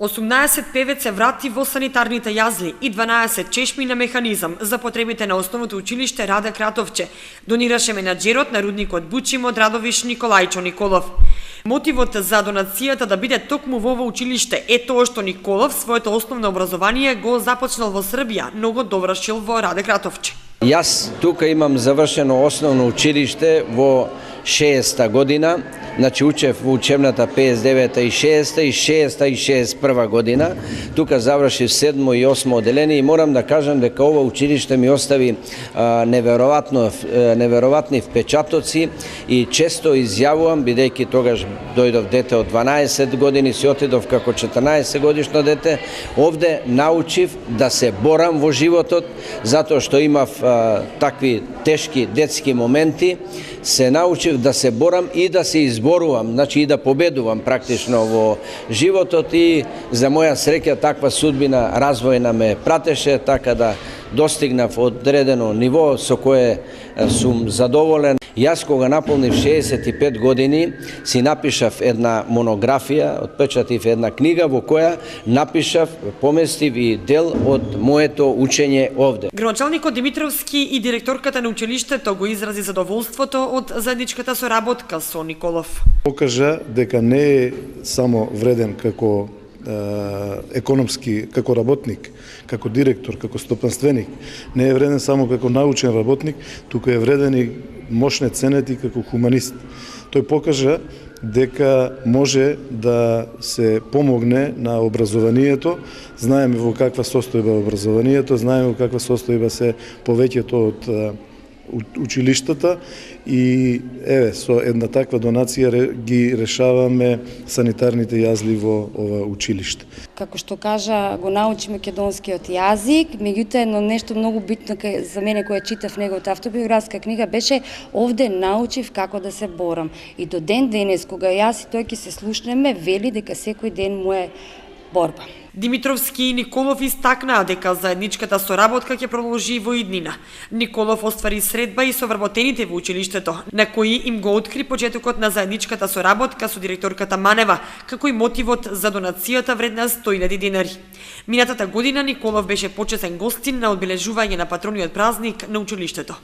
18 певец се врати во санитарните јазли и 12 чешми на механизам за потребите на основното училиште Раде Кратовче, донираше менаџерот на рудникот Бучим од Радовиш Николајчо Николов. Мотивот за донацијата да биде токму во ова училиште е тоа што Николов своето основно образование го започнал во Србија, но го довршил во Раде Кратовче. Јас тука имам завршено основно училиште во 60-та година, значи учев во учебната 59-та и 60-та и 60-та и 61-та година. Тука завршив 7-мо и 8-мо оделение и морам да кажам дека ова училиште ми остави неверојатни впечатоци и често изјавувам, бидејќи тогаш дојдов дете од 12 години, си отидов како 14 годишно дете, овде научив да се борам во животот, затоа што имав такви тешки детски моменти, се научив да се борам и да се изборувам, значи и да победувам практично во животот и за моја среќа таква судбина развојна ме пратеше, така да достигнав одредено ниво со кое сум задоволен. Јас кога наполнив 65 години си напишав една монографија, отпечатив една книга во која напишав, поместив и дел од моето учење овде. Градоначалникот Димитровски и директорката на училиштето го изрази задоволството од заедничката соработка со Николов. Покажа дека не е само вреден како економски, како работник, како директор, како стопанственик, не е вреден само како научен работник, туку е вреден и мошне ценети како хуманист. Тој покажа дека може да се помогне на образованието, знаеме во каква состојба е образованието, знаеме во каква состојба се повеќето од училиштата и еве со една таква донација ги решаваме санитарните јазли во ова училиште. Како што кажа, го научи македонскиот јазик, меѓутоа едно нешто многу битно за мене кое читав неговата автобиографска книга беше овде научив како да се борам. И до ден денес кога јас и тој ќе се слушнеме, вели дека секој ден му е борба. Димитровски и Николов истакнаа дека заедничката соработка ќе продолжи во иднина. Николов оствари средба и со вработените во училиштето, на кои им го откри почетокот на заедничката соработка со директорката Манева, како и мотивот за донацијата вредна 100.000 денари. Минатата година Николов беше почесен гостин на одбележување на патрониот празник на училиштето.